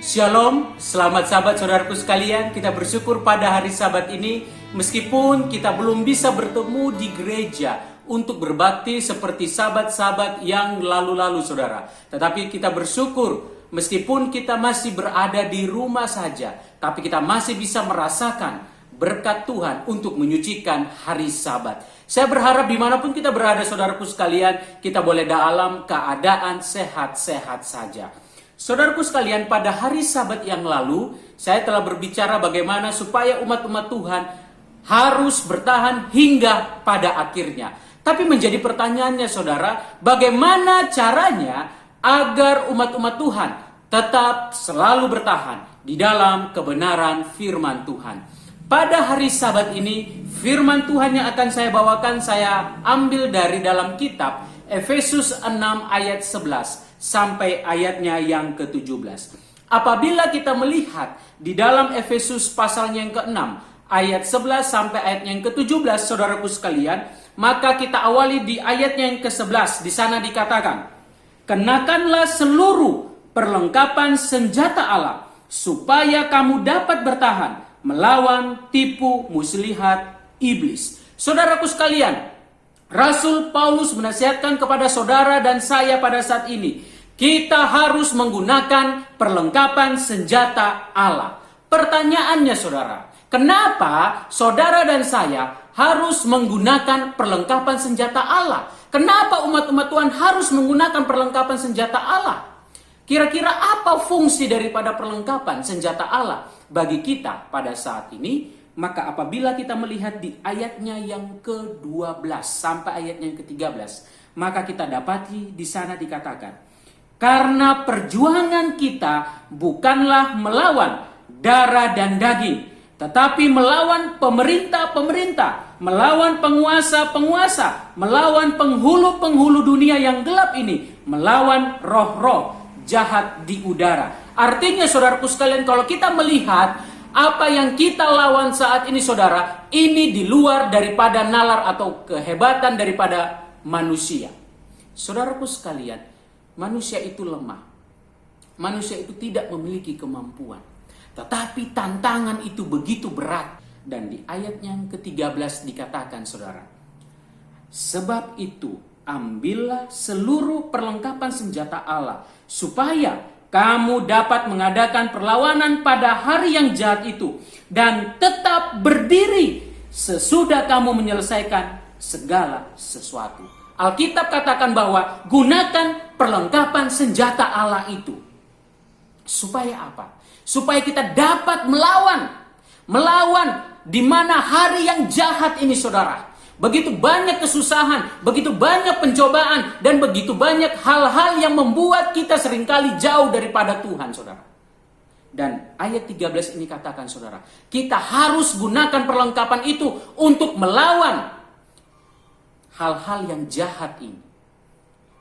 Shalom, selamat sahabat saudaraku sekalian. Kita bersyukur pada hari Sabat ini, meskipun kita belum bisa bertemu di gereja untuk berbakti seperti sahabat-sahabat yang lalu-lalu saudara. Tetapi kita bersyukur, meskipun kita masih berada di rumah saja, tapi kita masih bisa merasakan berkat Tuhan untuk menyucikan hari Sabat. Saya berharap dimanapun kita berada saudaraku sekalian, kita boleh dalam keadaan sehat-sehat saja. Saudaraku sekalian, pada hari Sabat yang lalu, saya telah berbicara bagaimana supaya umat-umat Tuhan harus bertahan hingga pada akhirnya. Tapi menjadi pertanyaannya saudara, bagaimana caranya agar umat-umat Tuhan tetap selalu bertahan di dalam kebenaran firman Tuhan. Pada hari Sabat ini, firman Tuhan yang akan saya bawakan, saya ambil dari dalam kitab Efesus 6 ayat 11. Sampai ayatnya yang ke-17. Apabila kita melihat di dalam Efesus pasalnya yang ke-6 ayat 11 sampai ayatnya yang ke-17 saudaraku sekalian, maka kita awali di ayatnya yang ke-11. Di sana dikatakan, kenakanlah seluruh perlengkapan senjata Allah supaya kamu dapat bertahan melawan tipu muslihat iblis. Saudaraku sekalian, Rasul Paulus menasihatkan kepada saudara dan saya pada saat ini, kita harus menggunakan perlengkapan senjata Allah. Pertanyaannya saudara, kenapa saudara dan saya harus menggunakan perlengkapan senjata Allah? Kenapa umat-umat Tuhan harus menggunakan perlengkapan senjata Allah? Kira-kira apa fungsi daripada perlengkapan senjata Allah bagi kita pada saat ini? Maka apabila kita melihat di ayatnya yang ke-12 sampai ayatnya yang ke-13, maka kita dapati di sana dikatakan, karena perjuangan kita bukanlah melawan darah dan daging, tetapi melawan pemerintah-pemerintah, melawan penguasa-penguasa, melawan penghulu-penghulu dunia yang gelap ini, melawan roh-roh jahat di udara. Artinya saudaraku sekalian, kalau kita melihat apa yang kita lawan saat ini saudara, ini di luar daripada nalar atau kehebatan daripada manusia. Saudaraku sekalian, manusia itu lemah. Manusia itu tidak memiliki kemampuan. Tetapi tantangan itu begitu berat. Dan di ayat yang ke-13 dikatakan saudara, sebab itu ambillah seluruh perlengkapan senjata Allah supaya kamu dapat mengadakan perlawanan pada hari yang jahat itu dan tetap berdiri sesudah kamu menyelesaikan segala sesuatu. Alkitab katakan bahwa gunakan perlengkapan senjata Allah itu. Supaya apa? Supaya kita dapat melawan di mana hari yang jahat ini saudara. Begitu banyak kesusahan, begitu banyak pencobaan, dan begitu banyak hal-hal yang membuat kita seringkali jauh daripada Tuhan, saudara. Dan ayat 13 ini katakan, saudara, kita harus gunakan perlengkapan itu untuk melawan hal-hal yang jahat ini.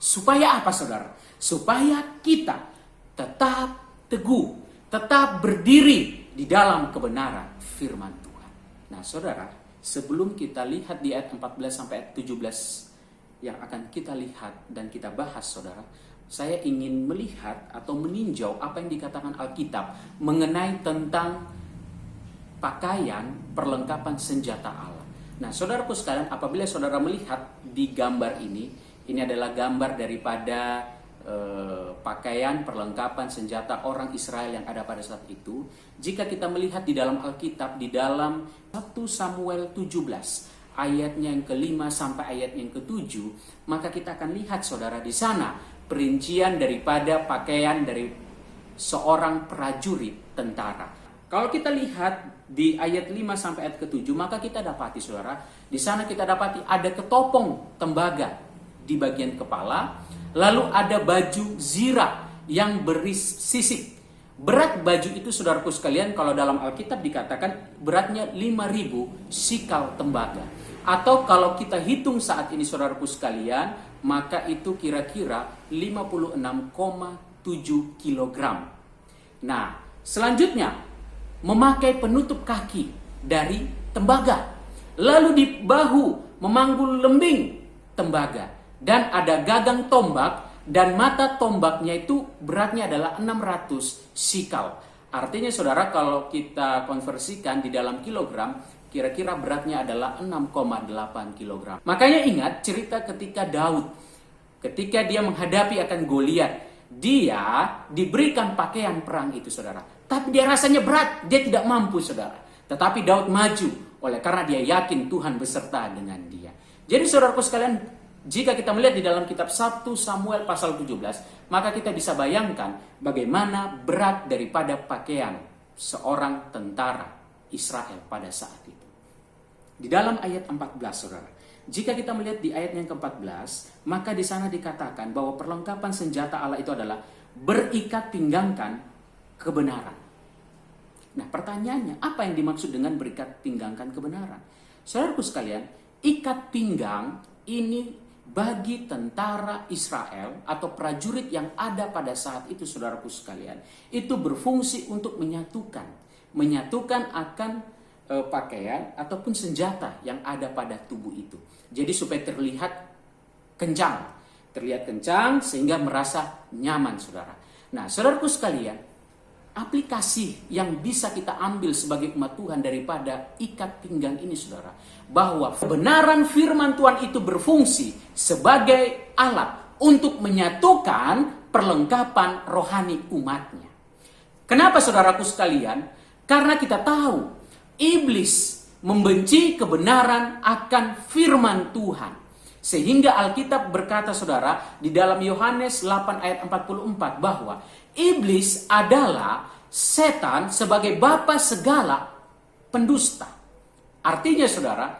Supaya apa, saudara? Supaya kita tetap teguh, tetap berdiri di dalam kebenaran firman Tuhan. Nah, saudara, sebelum kita lihat di ayat 14 sampai ayat 17 yang akan kita lihat dan kita bahas saudara, saya ingin melihat atau meninjau apa yang dikatakan Alkitab mengenai tentang pakaian perlengkapan senjata Allah. Nah saudaraku sekalian, apabila saudara melihat di gambar ini adalah gambar daripada pakaian perlengkapan senjata orang Israel yang ada pada saat itu. Jika kita melihat di dalam Alkitab, di dalam 1 Samuel 17 ayatnya yang ke-5 sampai ayatnya yang ke-7, maka kita akan lihat saudara di sana perincian daripada pakaian dari seorang prajurit tentara. Kalau kita lihat di ayat 5 sampai ayat ke-7, maka kita dapati saudara, di sana kita dapati ada ketopong tembaga di bagian kepala. Lalu ada baju zirah yang bersisik. Berat baju itu saudaraku sekalian, kalau dalam Alkitab dikatakan beratnya 5.000 sikal tembaga. Atau kalau kita hitung saat ini saudaraku sekalian, maka itu kira-kira 56,7 kilogram. Nah, selanjutnya memakai penutup kaki dari tembaga. Lalu di bahu memanggul lembing tembaga. Dan ada gagang tombak dan mata tombaknya itu beratnya adalah 600 sikal. Artinya saudara, kalau kita konversikan di dalam kilogram, kira-kira beratnya adalah 6,8 kilogram. Makanya ingat cerita ketika Daud, ketika dia menghadapi akan Goliat, dia diberikan pakaian perang itu saudara. Tapi dia rasanya berat, dia tidak mampu saudara. Tetapi Daud maju oleh karena dia yakin Tuhan beserta dengan dia. Jadi saudaraku sekalian, jika kita melihat di dalam kitab 1 Samuel pasal 17, maka kita bisa bayangkan bagaimana berat daripada pakaian seorang tentara Israel pada saat itu. Di dalam ayat 14 saudara, jika kita melihat di ayat yang ke-14, maka di sana dikatakan bahwa perlengkapan senjata Allah itu adalah berikat pinggangkan kebenaran. Nah, pertanyaannya, apa yang dimaksud dengan berikat pinggangkan kebenaran? Saudaraku sekalian, ikat pinggang ini bagi tentara Israel atau prajurit yang ada pada saat itu, saudaraku sekalian, itu berfungsi untuk menyatukan akan pakaian ataupun senjata yang ada pada tubuh itu. Jadi supaya terlihat kencang sehingga merasa nyaman saudara. Nah, saudaraku sekalian, aplikasi yang bisa kita ambil sebagai umat Tuhan daripada ikat pinggang ini saudara, bahwa kebenaran firman Tuhan itu berfungsi sebagai alat untuk menyatukan perlengkapan rohani umatnya. Kenapa saudaraku sekalian? Karena kita tahu iblis membenci kebenaran akan firman Tuhan. Sehingga Alkitab berkata saudara di dalam Yohanes 8 ayat 44 bahwa iblis adalah setan sebagai bapa segala pendusta. Artinya saudara,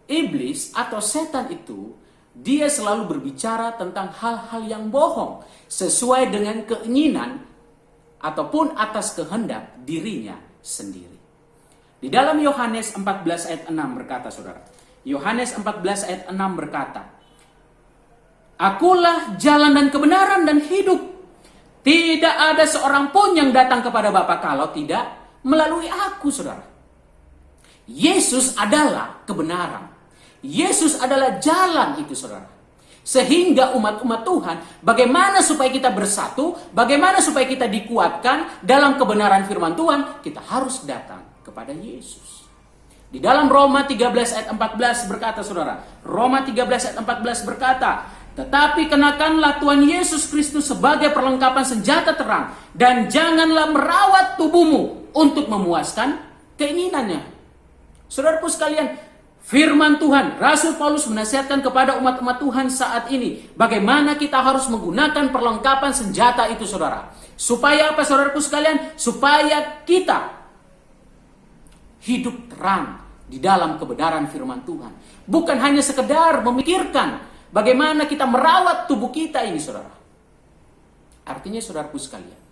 iblis atau setan itu dia selalu berbicara tentang hal-hal yang bohong sesuai dengan keinginan ataupun atas kehendak dirinya sendiri. Di dalam Yohanes 14 ayat 6 berkata saudara, Yohanes 14 ayat 6 berkata, Akulah jalan dan kebenaran dan hidup. Tidak ada seorang pun yang datang kepada Bapa kalau tidak melalui aku, saudara. Yesus adalah kebenaran. Yesus adalah jalan itu, saudara. Sehingga umat-umat Tuhan, bagaimana supaya kita bersatu, bagaimana supaya kita dikuatkan dalam kebenaran firman Tuhan, kita harus datang kepada Yesus. Di dalam Roma 13 ayat 14 berkata saudara, Roma 13 ayat 14 berkata, tetapi kenakanlah Tuhan Yesus Kristus sebagai perlengkapan senjata terang, dan janganlah merawat tubuhmu untuk memuaskan keinginannya. Saudaraku sekalian, firman Tuhan, Rasul Paulus menasihatkan kepada umat-umat Tuhan saat ini, bagaimana kita harus menggunakan perlengkapan senjata itu saudara. Supaya apa saudaraku sekalian? Supaya kita hidup terang di dalam kebenaran firman Tuhan. Bukan hanya sekedar memikirkan bagaimana kita merawat tubuh kita ini saudara. Artinya saudaraku sekalian,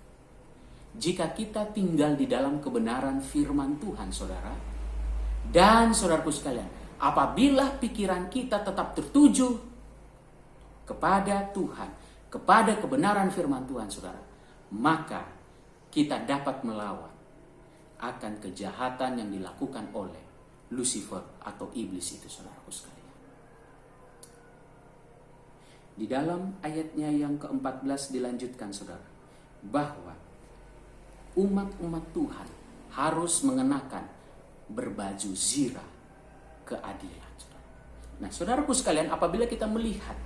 jika kita tinggal di dalam kebenaran firman Tuhan saudara, dan saudaraku sekalian, apabila pikiran kita tetap tertuju kepada Tuhan, kepada kebenaran firman Tuhan saudara, maka kita dapat melawan akan kejahatan yang dilakukan oleh Lucifer atau iblis itu saudaraku sekalian. Di dalam ayatnya yang ke-14 dilanjutkan saudara, bahwa umat-umat Tuhan harus mengenakan berbaju zirah keadilan. Nah saudaraku sekalian, apabila kita melihat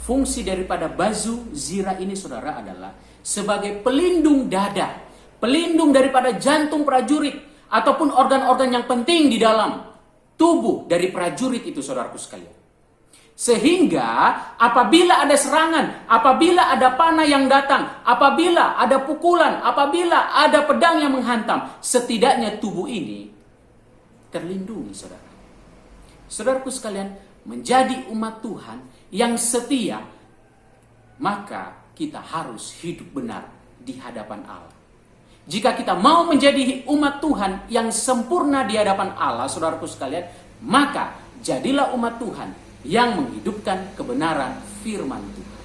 fungsi daripada baju zirah ini saudara adalah sebagai pelindung dada, pelindung daripada jantung prajurit ataupun organ-organ yang penting di dalam tubuh dari prajurit itu saudaraku sekalian. Sehingga apabila ada serangan, apabila ada panah yang datang, apabila ada pukulan, apabila ada pedang yang menghantam, setidaknya tubuh ini terlindungi saudara. Saudaraku sekalian, menjadi umat Tuhan yang setia, maka kita harus hidup benar di hadapan Allah. Jika kita mau menjadi umat Tuhan yang sempurna di hadapan Allah, saudaraku sekalian, maka jadilah umat Tuhan yang menghidupkan kebenaran firman Tuhan.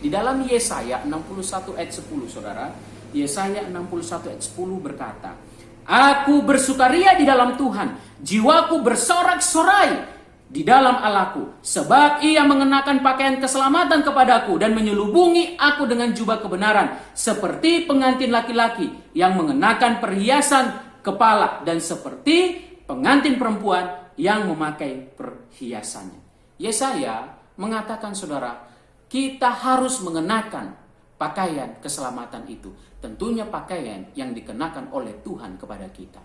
Di dalam Yesaya 61 ayat 10, saudara, Yesaya 61 ayat 10 berkata, Aku bersukaria di dalam Tuhan, jiwaku bersorak-sorai, di dalam Allahku, sebab ia mengenakan pakaian keselamatan kepadaku dan menyelubungi aku dengan jubah kebenaran, seperti pengantin laki-laki yang mengenakan perhiasan kepala dan seperti pengantin perempuan yang memakai perhiasannya. Yesaya mengatakan, saudara, kita harus mengenakan pakaian keselamatan itu. Tentunya pakaian yang dikenakan oleh Tuhan kepada kita.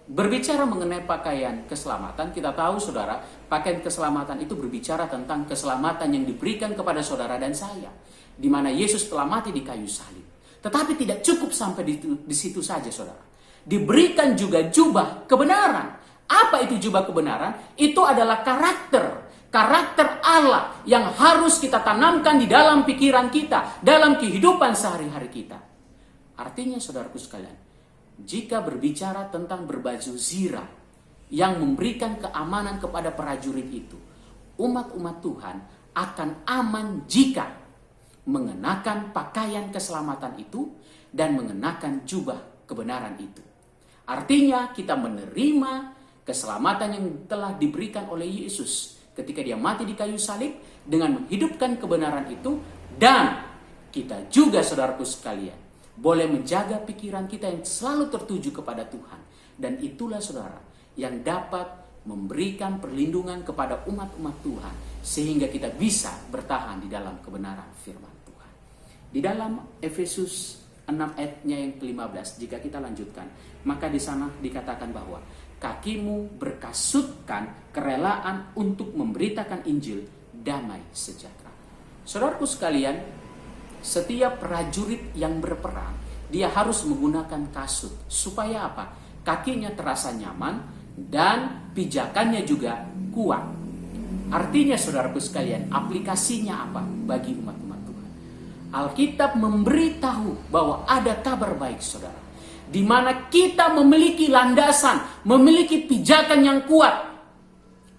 Berbicara mengenai pakaian keselamatan, kita tahu, saudara, pakaian keselamatan itu berbicara tentang keselamatan yang diberikan kepada saudara dan saya, di mana Yesus telah mati di kayu salib. Tetapi tidak cukup sampai di situ saja, saudara. Diberikan juga jubah kebenaran. Apa itu jubah kebenaran? Itu adalah karakter Allah yang harus kita tanamkan di dalam pikiran kita, dalam kehidupan sehari-hari kita. Artinya, saudaraku sekalian, jika berbicara tentang berbaju zirah yang memberikan keamanan kepada prajurit itu, umat-umat Tuhan akan aman jika mengenakan pakaian keselamatan itu dan mengenakan jubah kebenaran itu. Artinya kita menerima keselamatan yang telah diberikan oleh Yesus ketika dia mati di kayu salib dengan menghidupkan kebenaran itu, dan kita juga, saudaraku sekalian, boleh menjaga pikiran kita yang selalu tertuju kepada Tuhan. Dan itulah, saudara, yang dapat memberikan perlindungan kepada umat-umat Tuhan sehingga kita bisa bertahan di dalam kebenaran firman Tuhan. Di dalam Efesus 6 ayatnya yang ke-15, jika kita lanjutkan, maka di sana dikatakan bahwa kakimu berkasutkan kerelaan untuk memberitakan Injil damai sejahtera. Saudaraku sekalian, setiap prajurit yang berperang, dia harus menggunakan kasut. Supaya apa? Kakinya terasa nyaman dan pijakannya juga kuat. Artinya, saudaraku sekalian, aplikasinya apa bagi umat-umat Tuhan? Alkitab memberitahu bahwa ada kabar baik, saudara, di mana kita memiliki landasan, memiliki pijakan yang kuat.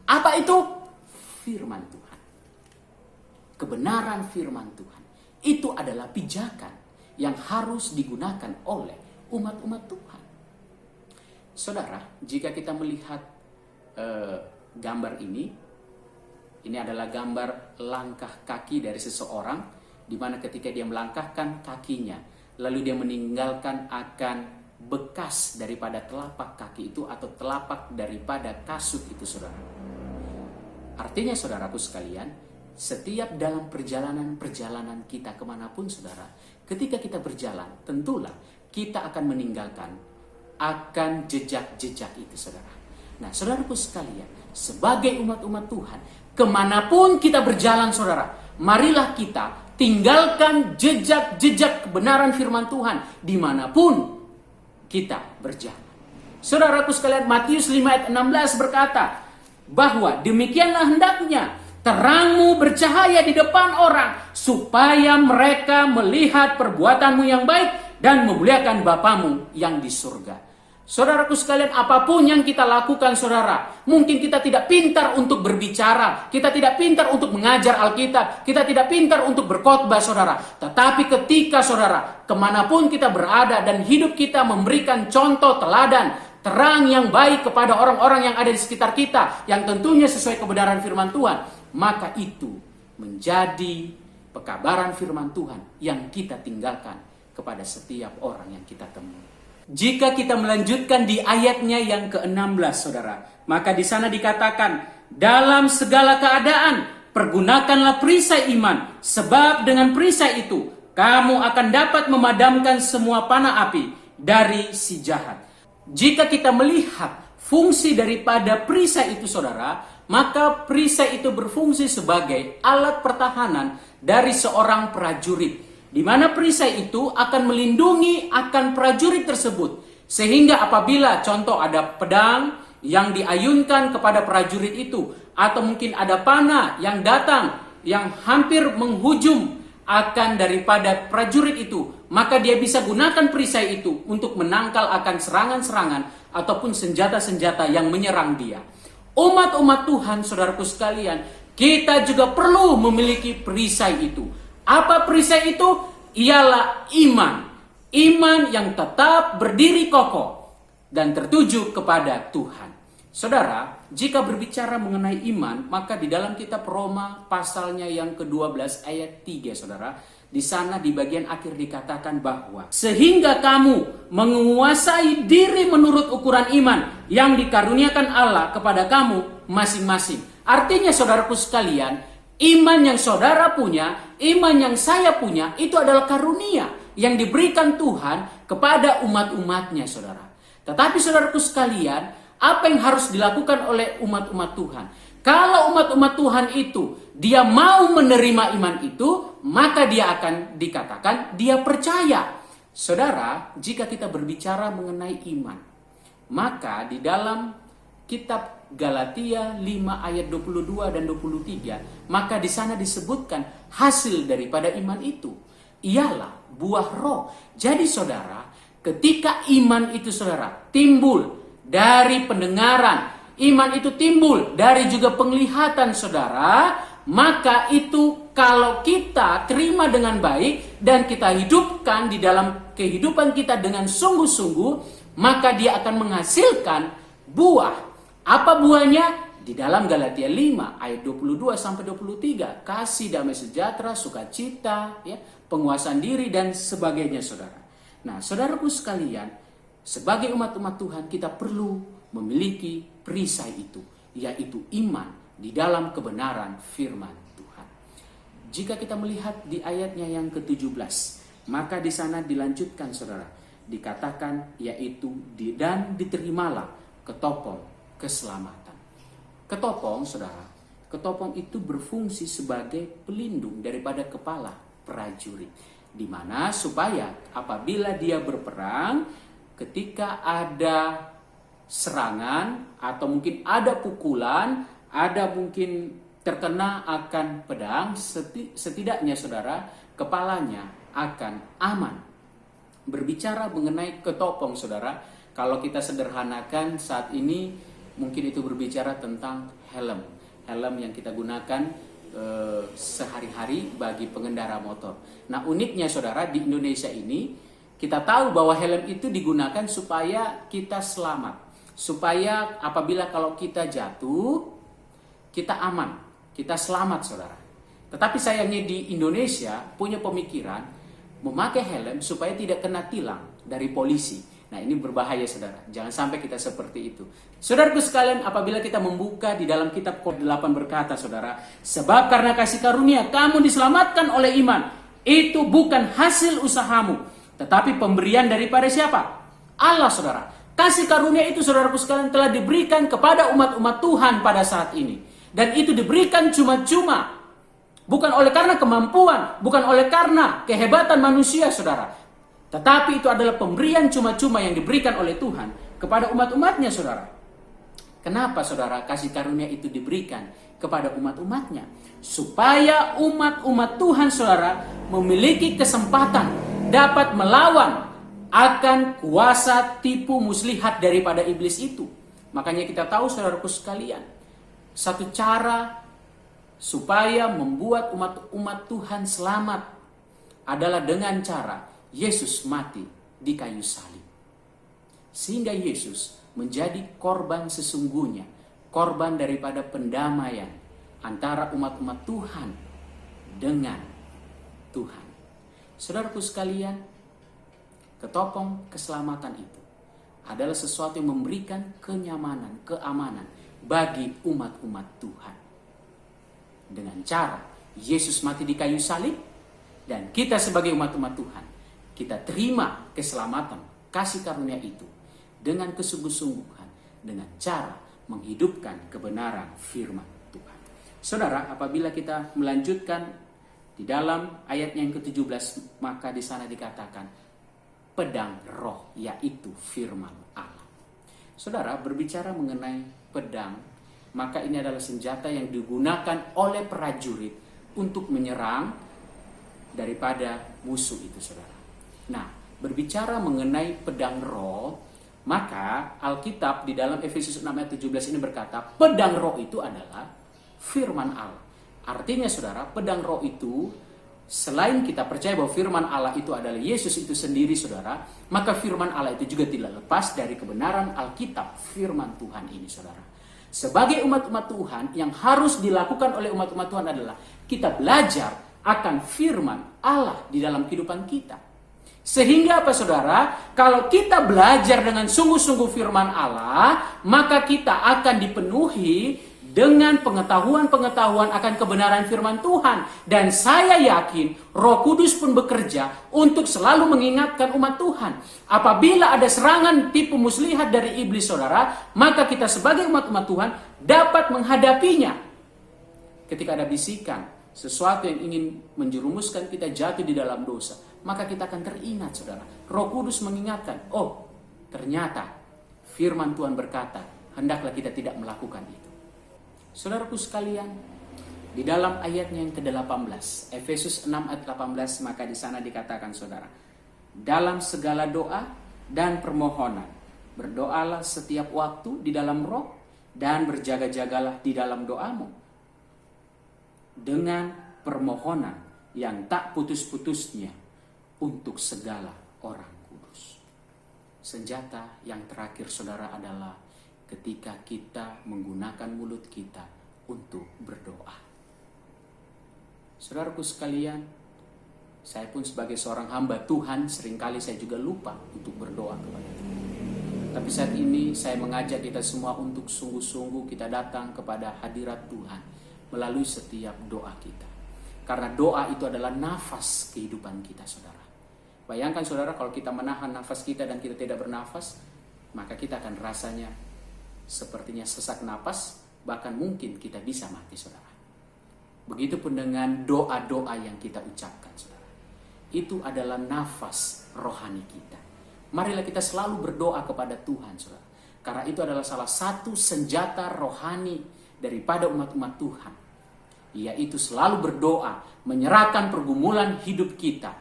Apa itu? Firman Tuhan. Kebenaran firman Tuhan. Itu adalah pijakan yang harus digunakan oleh umat-umat Tuhan. Saudara, jika kita melihat gambar ini adalah gambar langkah kaki dari seseorang, di mana ketika dia melangkahkan kakinya, lalu dia meninggalkan akan bekas daripada telapak kaki itu atau telapak daripada kasut itu, saudara. Artinya, saudaraku sekalian, setiap dalam perjalanan kita kemanapun, saudara, ketika kita berjalan, tentulah kita akan meninggalkan akan jejak-jejak itu, saudara. Nah, saudaraku sekalian, sebagai umat-umat Tuhan, kemanapun kita berjalan, saudara, marilah kita tinggalkan jejak-jejak kebenaran firman Tuhan dimanapun kita berjalan. Saudaraku sekalian, Matius 5 ayat 16 berkata bahwa demikianlah hendaknya terangmu bercahaya di depan orang, supaya mereka melihat perbuatanmu yang baik dan memuliakan Bapamu yang di surga. Saudaraku sekalian, apapun yang kita lakukan, saudara, mungkin kita tidak pintar untuk berbicara, kita tidak pintar untuk mengajar Alkitab, kita tidak pintar untuk berkhotbah, saudara. Tetapi ketika, saudara, kemanapun kita berada dan hidup kita memberikan contoh teladan, terang yang baik kepada orang-orang yang ada di sekitar kita, yang tentunya sesuai kebenaran firman Tuhan, maka itu menjadi pekabaran firman Tuhan yang kita tinggalkan kepada setiap orang yang kita temui. Jika kita melanjutkan di ayatnya yang ke-16, saudara, maka di sana dikatakan, dalam segala keadaan pergunakanlah perisai iman, sebab dengan perisai itu kamu akan dapat memadamkan semua panah api dari si jahat. Jika kita melihat fungsi daripada perisai itu, saudara, maka perisai itu berfungsi sebagai alat pertahanan dari seorang prajurit, di mana perisai itu akan melindungi akan prajurit tersebut, sehingga apabila contoh ada pedang yang diayunkan kepada prajurit itu, atau mungkin ada panah yang datang yang hampir menghujum akan daripada prajurit itu, maka dia bisa gunakan perisai itu untuk menangkal akan serangan-serangan ataupun senjata-senjata yang menyerang dia. Umat-umat Tuhan, saudaraku sekalian, kita juga perlu memiliki perisai itu. Apa perisai itu? Ialah iman. Iman yang tetap berdiri kokoh dan tertuju kepada Tuhan. Saudara, jika berbicara mengenai iman, maka di dalam kitab Roma pasalnya yang ke-12 ayat 3, saudara, di sana di bagian akhir dikatakan bahwa sehingga kamu menguasai diri menurut ukuran iman yang dikaruniakan Allah kepada kamu masing-masing. Artinya saudaraku sekalian, iman yang saudara punya, iman yang saya punya, itu adalah karunia yang diberikan Tuhan kepada umat-umatnya, saudara. Tetapi saudaraku sekalian, apa yang harus dilakukan oleh umat-umat Tuhan? Kalau umat-umat Tuhan itu dia mau menerima iman itu, maka dia akan dikatakan dia percaya. Saudara, jika kita berbicara mengenai iman, maka di dalam kitab Galatia 5 ayat 22 dan 23, maka di sana disebutkan hasil daripada iman itu ialah buah roh. Jadi saudara, ketika iman itu saudara timbul dari pendengaran, iman itu timbul dari juga penglihatan saudara, maka itu kalau kita terima dengan baik dan kita hidupkan di dalam kehidupan kita dengan sungguh-sungguh, maka dia akan menghasilkan buah. Apa buahnya? Di dalam Galatia 5 ayat 22 sampai 23, kasih, damai sejahtera, sukacita, ya, penguasaan diri dan sebagainya saudara. Nah, saudaraku sekalian, sebagai umat-umat Tuhan kita perlu memiliki perisai itu, yaitu iman di dalam kebenaran firman Tuhan. Jika kita melihat di ayatnya yang ke-17, maka di sana dilanjutkan saudara, dikatakan yaitu dan diterimalah ketopong keselamatan. Ketopong saudara, ketopong itu berfungsi sebagai pelindung daripada kepala prajurit, di mana supaya apabila dia berperang, ketika ada serangan atau mungkin ada pukulan, ada mungkin terkena akan pedang, setidaknya saudara, kepalanya akan aman. Berbicara mengenai ketopong saudara, kalau kita sederhanakan saat ini, mungkin itu berbicara tentang helm. Helm yang kita gunakan sehari-hari bagi pengendara motor. Nah, uniknya saudara, di Indonesia ini kita tahu bahwa helm itu digunakan supaya kita selamat. Supaya apabila kalau kita jatuh, kita aman, kita selamat saudara. Tetapi sayangnya di Indonesia punya pemikiran memakai helm supaya tidak kena tilang dari polisi. Nah, ini berbahaya saudara, jangan sampai kita seperti itu. Saudaraku sekalian, apabila kita membuka di dalam kitab Kolose 8 berkata saudara, sebab karena kasih karunia kamu diselamatkan oleh iman, itu bukan hasil usahamu, tetapi pemberian daripada siapa? Allah saudara. Kasih karunia itu saudaraku sekalian telah diberikan kepada umat-umat Tuhan pada saat ini. Dan itu diberikan cuma-cuma. Bukan oleh karena kemampuan, bukan oleh karena kehebatan manusia saudara. Tetapi itu adalah pemberian cuma-cuma yang diberikan oleh Tuhan kepada umat-umatnya saudara. Kenapa saudara kasih karunia itu diberikan kepada umat-umatnya? Supaya umat-umat Tuhan saudara memiliki kesempatan dapat melawan akan kuasa tipu muslihat daripada iblis itu. Makanya kita tahu saudaraku sekalian, satu cara supaya membuat umat Tuhan selamat adalah dengan cara Yesus mati di kayu salib. Sehingga Yesus menjadi korban sesungguhnya, korban daripada pendamaian antara umat-umat Tuhan dengan Tuhan. Saudaraku sekalian, ketopong keselamatan itu adalah sesuatu yang memberikan kenyamanan, keamanan bagi umat-umat Tuhan. Dengan cara Yesus mati di kayu salib, dan kita sebagai umat-umat Tuhan, kita terima keselamatan, kasih karunia itu dengan kesungguh-sungguhan, dengan cara menghidupkan kebenaran firman Tuhan. Saudara, apabila kita melanjutkan di dalam ayatnya yang ke-17, maka di sana dikatakan pedang roh, yaitu firman Allah. Saudara, berbicara mengenai pedang, maka ini adalah senjata yang digunakan oleh prajurit untuk menyerang daripada musuh itu saudara. Nah, berbicara mengenai pedang roh, maka Alkitab di dalam Efesus 6 ayat 17 ini berkata, pedang roh itu adalah firman Allah. Artinya saudara, pedang roh itu selain kita percaya bahwa firman Allah itu adalah Yesus itu sendiri, saudara, maka firman Allah itu juga tidak lepas dari kebenaran Alkitab, firman Tuhan ini, saudara. Sebagai umat-umat Tuhan, yang harus dilakukan oleh umat-umat Tuhan adalah kita belajar akan firman Allah di dalam kehidupan kita. Sehingga apa, saudara? Kalau kita belajar dengan sungguh-sungguh firman Allah, maka kita akan dipenuhi dengan pengetahuan-pengetahuan akan kebenaran firman Tuhan. Dan saya yakin Roh Kudus pun bekerja untuk selalu mengingatkan umat Tuhan. Apabila ada serangan tipu muslihat dari iblis, saudara, maka kita sebagai umat-umat Tuhan dapat menghadapinya. Ketika ada bisikan, sesuatu yang ingin menjerumuskan kita jatuh di dalam dosa, maka kita akan teringat, saudara. Roh Kudus mengingatkan, oh ternyata firman Tuhan berkata, hendaklah kita tidak melakukan itu. Saudaraku sekalian, di dalam ayatnya yang ke-18, Efesus 6 ayat 18, maka di sana dikatakan, saudara, dalam segala doa dan permohonan, berdoalah setiap waktu di dalam roh, dan berjaga-jagalah di dalam doamu, dengan permohonan yang tak putus-putusnya untuk segala orang kudus. Senjata yang terakhir, saudara, adalah ketika kita menggunakan mulut kita untuk berdoa. Saudaraku sekalian, saya pun sebagai seorang hamba Tuhan, seringkali saya juga lupa untuk berdoa kepada Tuhan. Tapi saat ini saya mengajak kita semua untuk sungguh-sungguh kita datang kepada hadirat Tuhan melalui setiap doa kita. Karena doa itu adalah nafas kehidupan kita, saudara. Bayangkan, saudara, kalau kita menahan nafas kita dan kita tidak bernafas, maka kita akan rasanya sepertinya sesak napas, bahkan mungkin kita bisa mati, saudara. Begitupun dengan doa-doa yang kita ucapkan, saudara. Itu adalah nafas rohani kita. Marilah kita selalu berdoa kepada Tuhan, saudara. Karena itu adalah salah satu senjata rohani daripada umat-umat Tuhan, yaitu selalu berdoa, menyerahkan pergumulan hidup kita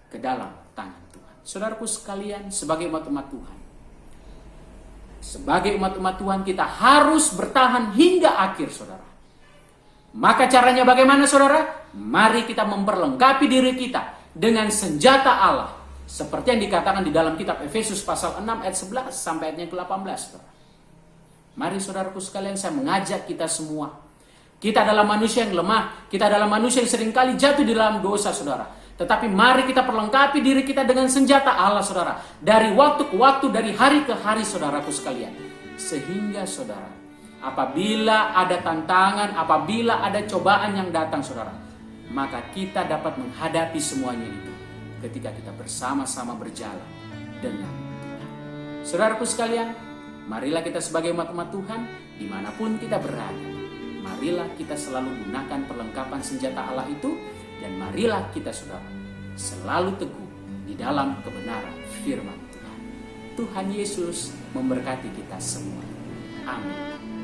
ke dalam tangan Tuhan. Saudaraku sekalian, sebagai umat-umat Tuhan, sebagai umat-umat Tuhan, kita harus bertahan hingga akhir, saudara. Maka caranya bagaimana, saudara? Mari kita memperlengkapi diri kita dengan senjata Allah, seperti yang dikatakan di dalam kitab Efesus pasal 6 ayat 11 sampai ayatnya ke-18, saudara. Mari, saudaraku sekalian, saya mengajak kita semua. Kita adalah manusia yang lemah, kita adalah manusia yang seringkali jatuh di dalam dosa, saudara. Tetapi mari kita perlengkapi diri kita dengan senjata Allah, saudara. Dari waktu ke waktu, dari hari ke hari, saudaraku sekalian. Sehingga, saudara, apabila ada tantangan, apabila ada cobaan yang datang, saudara, maka kita dapat menghadapi semuanya itu ketika kita bersama-sama berjalan dengan Tuhan. Saudaraku sekalian, marilah kita sebagai umat-umat Tuhan, dimanapun kita berada, marilah kita selalu gunakan perlengkapan senjata Allah itu. Dan marilah kita, saudara, selalu teguh di dalam kebenaran firman Tuhan. Tuhan Yesus memberkati kita semua. Amin.